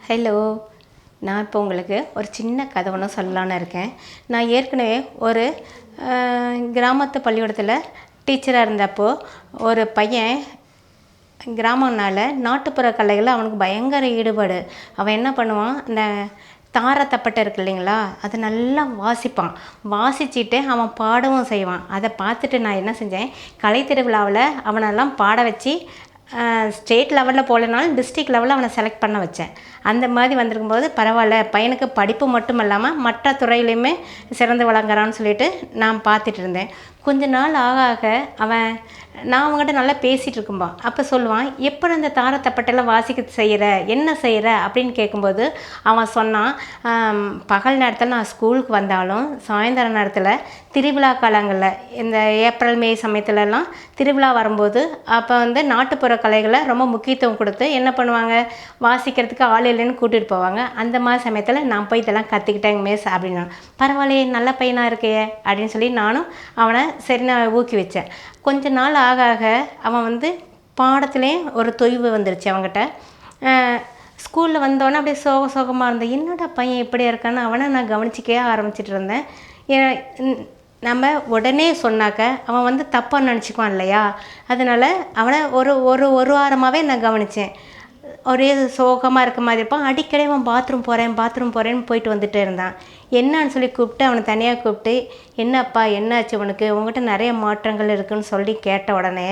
Hello. நான் இப்போ உங்களுக்கு ஒரு சின்ன கதை ஒன்று சொல்லலான்னு இருக்கேன். நான் ஏற்கனவே ஒரு கிராமத்து பள்ளிக்கூடத்தில் டீச்சராக இருந்தப்போ ஒரு பையன் கிராமம்னால நாட்டுப்புற கலைகளில் அவனுக்கு பயங்கர ஈடுபாடு. அவன் என்ன பண்ணுவான், இந்த தாரத்தப்பட்டை இருக்கு இல்லைங்களா, அதை நல்லா வாசிப்பான். வாசிச்சுட்டு அவன் பாடவும் செய்வான். அதை பார்த்துட்டு நான் என்ன செஞ்சேன், கலை திருவிழாவில் அவனெல்லாம் பாட வச்சு ஸ்டேட் லெவலில் போகலனாலும் டிஸ்ட்ரிக்ட் லெவலில் அவனை செலக்ட் பண்ண வச்சேன். அந்த மாதிரி வந்திருக்கும்போது பரவாயில்ல, பையனுக்கு படிப்பு மட்டும் இல்லாமல் மற்ற துறையிலையுமே சிறந்து விளங்குறான்னு சொல்லிட்டு நான் பார்த்துட்டு இருந்தேன். கொஞ்ச நாள் ஆக ஆக அவன், நான் அவங்ககிட்ட நல்லா பேசிகிட்டு இருக்கும்பான். அப்போ சொல்லுவான், எப்போ அந்த தாரத்தப்பட்டெல்லாம் வாசிக்க செய்கிற, என்ன செய்கிற அப்படின்னு கேட்கும்போது அவன் சொன்னான், பகல் நேரத்தில் நான் ஸ்கூலுக்கு வந்தாலும் சாயந்தர நேரத்தில் திருவிழா காலங்களில் இந்த ஏப்ரல் மே சமயத்துலலாம் திருவிழா வரும்போது அப்போ நாட்டுப்புற கலைகளை ரொம்ப முக்கியத்துவம் கொடுத்து என்ன பண்ணுவாங்க, வாசிக்கிறதுக்கு ஆள் இல்லைன்னு கூட்டிகிட்டு போவாங்க. அந்த மாதிரி சமயத்தில் நான் போய் இதெல்லாம் கற்றுக்கிட்டேங்க மிஸ் அப்படின்னா. பரவாயில்லையே, நல்ல பையனாக இருக்கே அப்படின்னு சொல்லி நானும் அவனை சரி நான் ஊக்கி வச்சேன். கொஞ்ச நாள் ஆக ஆக அவன் பாடத்துலேயும் ஒரு தொய்வு வந்துருச்சு அவங்ககிட்ட. ஸ்கூலில் வந்தோடனே அப்படியே சோகமாக இருந்தேன். என்னடா பையன் இப்படியே இருக்கான்னு அவனை நான் கவனிச்சிக்கவே ஆரம்பிச்சிட்டு இருந்தேன். நம்ம உடனே சொன்னாக்க அவன் தப்பாக நினச்சிக்குவான் இல்லையா, அதனால் அவனை ஒரு வாரமாகவே நான் கவனித்தேன். ஒரே சோகமாக இருக்க மாதிரி இருப்பான். அடிக்கடி அவன் பாத்ரூம் போகிறேன்னு போயிட்டு வந்துகிட்டே இருந்தான். என்னான்னு சொல்லி கூப்பிட்டு அவனை தனியாக கூப்பிட்டு, என்னப்பா என்னாச்சு உனக்கு, உங்கள்கிட்ட நிறைய மாற்றங்கள் இருக்குதுன்னு சொல்லி கேட்ட உடனே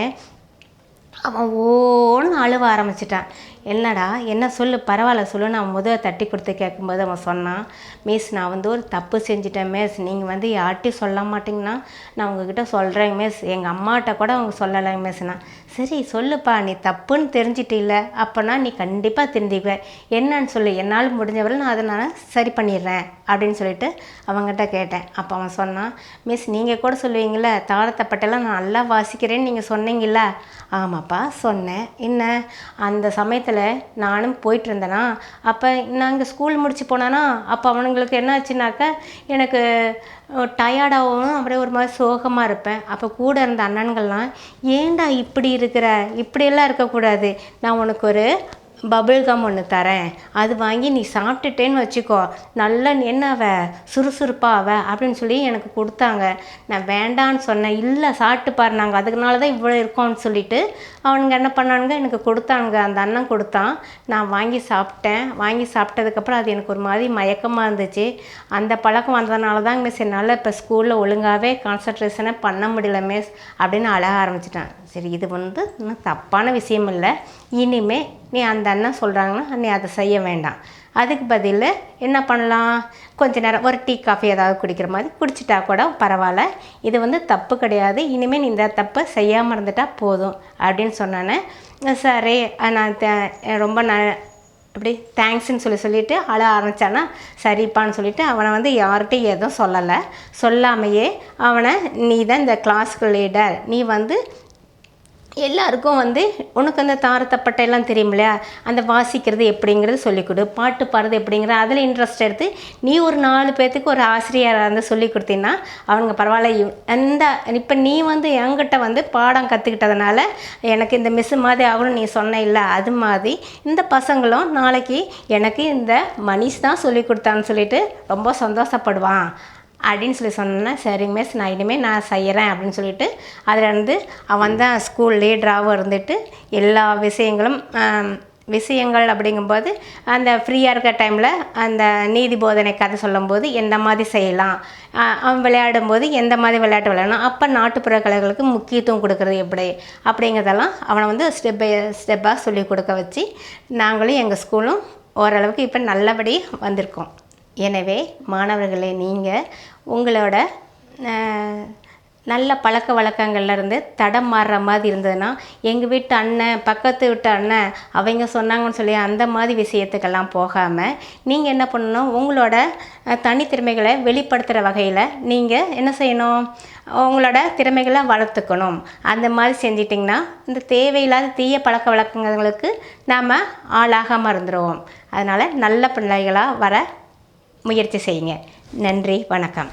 அவன் ஓன்னு அழுவ ஆரம்பிச்சிட்டான். என்னடா என்ன சொல்லு, பரவாயில்ல சொல்லு. நான் முதல் தட்டி கொடுத்து கேட்கும்போது அவன் சொன்னான், மிஸ் நான் ஒரு தப்பு செஞ்சிட்டேன் மிஸ், நீங்கள் யார்கிட்டையும் சொல்ல மாட்டிங்கன்னா நான் உங்ககிட்ட சொல்கிறேங்க மிஸ், எங்கள் அம்மாட்ட கூட அவங்க சொல்லலைங்க மிஸ்னா. சரி சொல்லுப்பா, நீ தப்புன்னு தெரிஞ்சிட்டில்ல, அப்போனா நீ கண்டிப்பாக திருந்திக்குவ, என்னன்னு சொல்லு, என்னால் முடிஞ்சவரை நான் அதை நான் சரி பண்ணிடுறேன் அப்படின்னு சொல்லிட்டு அவங்ககிட்ட கேட்டேன். அப்போ அவன் சொன்னான், மிஸ் நீங்கள் கூட சொல்லுவீங்கள தாளத்தப்பட்டெல்லாம் நான் நல்லா வாசிக்கிறேன்னு நீங்கள் சொன்னீங்கல்ல. ஆமாப்பா சொன்னேன். என்ன அந்த சமயத்தில் நானும் போயிட்டு இருந்தேனா, அப்போ நாங்கள் ஸ்கூல் முடிச்சு போனானா, அப்போ அவனுங்களுக்கு என்ன ஆச்சுனாக்கா எனக்கு டயர்டாகவும் அப்படியே ஒரு மாதிரி சோகமாக இருப்பேன். அப்போ கூட இருந்த அண்ணன்கள்லாம், ஏண்டா இப்படி இருக்கிற, இப்படியெல்லாம் இருக்கக்கூடாது, நான் உனக்கு ஒரு பபிள் கம் ஒன்று தரேன், அது வாங்கி நீ சாப்பிட்டுட்டேன்னு வச்சுக்கோ, நல்லா என்னவ சுறுசுறுப்பாக அப்படின்னு சொல்லி எனக்கு கொடுத்தாங்க. நான் வேண்டான்னு சொன்னேன். இல்லை சாப்பிட்டு பாரு, நாங்கள் அதுக்குனால தான் இவ்வளோ இருக்கோம்னு சொல்லிட்டு அவனுங்க என்ன பண்ணானுங்க, எனக்கு கொடுத்தானுங்க. அந்த அண்ணன் கொடுத்தான், நான் வாங்கி சாப்பிட்டேன். வாங்கி சாப்பிட்டதுக்கப்புறம் அது எனக்கு ஒரு மாதிரி மயக்கமாக இருந்துச்சு. அந்த பழக்கம் வந்ததுனால தான் மிஸ் என்னால் இப்போ ஸ்கூலில் ஒழுங்காகவே கான்சன்ட்ரேஷனை பண்ண முடியல மிஸ் அப்படின்னு அழக ஆரம்பிச்சிட்டேன். சரி, இது இன்னும் தப்பான விஷயம் இல்லை, இனிமே நீ அந்த அண்ணன் சொல்கிறாங்கன்னா நீ அதை செய்ய வேண்டாம். அதுக்கு பதில் என்ன பண்ணலாம், கொஞ்ச நேரம் ஒரு டீ காஃபி ஏதாவது குடிக்கிற மாதிரி குடிச்சிட்டா கூட பரவாயில்ல, இது தப்பு கிடையாது, இனிமேல் நீ இந்த தப்பை செய்யாமல் இருந்துட்டால் போதும் அப்படின்னு சொன்னானே. சரி நான் ரொம்ப அப்படி தேங்க்ஸ்ன்னு சொல்லிட்டு அழ ஆரம்பித்தானா. சரிப்பான்னு சொல்லிட்டு அவனை யார்கிட்டையும் எதுவும் சொல்லலை. சொல்லாமையே அவனை, நீ தான் இந்த கிளாஸ்க்கு லீடர், நீ எல்லாருக்கும் உனக்கு அந்த தாரத்தப்பட்டையெல்லாம் தெரியும் இல்லையா, அந்த வாசிக்கிறது எப்படிங்கிறது சொல்லிக் கொடு, பாட்டு பாடுறது எப்படிங்கிற அதில் இன்ட்ரெஸ்ட் எடுத்து நீ ஒரு 4 பேர்த்துக்கு ஒரு ஆசிரியராக சொல்லி கொடுத்தீங்கன்னா அவங்க பரவாயில்ல. அந்த இப்போ நீ என்கிட்ட பாடம் கற்றுக்கிட்டதுனால எனக்கு இந்த மிஸ் மாதிரி ஆகணும் நீ சொன்ன இல்லை, அது மாதிரி இந்த பசங்களும் நாளைக்கு எனக்கு இந்த மனிஷ் தான் சொல்லி கொடுத்தான்னு சொல்லிட்டு ரொம்ப சந்தோஷப்படுவான் அப்படின்னு சொல்லி சொன்னேன். சரிங்க மிஸ், நான் இனிமேல் நான் செய்கிறேன் அப்படின்னு சொல்லிட்டு அதில் அவன் தான் ஸ்கூல் லீடராகவும் இருந்துட்டு எல்லா விஷயங்கள் அப்படிங்கும்போது அந்த ஃப்ரீயாக இருக்கிற டைமில் அந்த நீதி போதனை கதை சொல்லும்போது எந்த மாதிரி செய்யலாம், அவன் விளையாடும்போது எந்த மாதிரி விளையாட்டு விளையாடணும், அப்போ நாட்டுப்புற கலைகளுக்கு முக்கியத்துவம் கொடுக்குறது எப்படி அப்படிங்கிறதெல்லாம் அவனை ஸ்டெப் பை ஸ்டெப்பாக சொல்லி கொடுக்க வச்சு நாங்களும் எங்கள் ஸ்கூலும் ஓரளவுக்கு இப்போ நல்லபடி வந்திருக்கோம். எனவே மாணவர்களே, நீங்கள் உங்களோட நல்ல பழக்க வழக்கங்கள்லேருந்து தடம் மாறுற மாதிரி இருந்ததுன்னா, எங்கள் வீட்டு அண்ணன் பக்கத்து வீட்டு அண்ணன் அவங்க சொன்னாங்கன்னு சொல்லி அந்த மாதிரி விஷயத்துக்கெல்லாம் போகாமல் நீங்கள் என்ன பண்ணணும், உங்களோட தனித்திறமைகளை வெளிப்படுத்துகிற வகையில் நீங்கள் என்ன செய்யணும், உங்களோட திறமைகளை வளர்த்துக்கணும். அந்த மாதிரி செஞ்சிட்டிங்கன்னா இந்த தேவையில்லாத தீய பழக்க வழக்கங்களுக்கு நாம் ஆளாகாமல் இருந்துருவோம். அதனால் நல்ல பிள்ளைகளாக வர முயற்சி செய்யுங்க. நன்றி, வணக்கம்.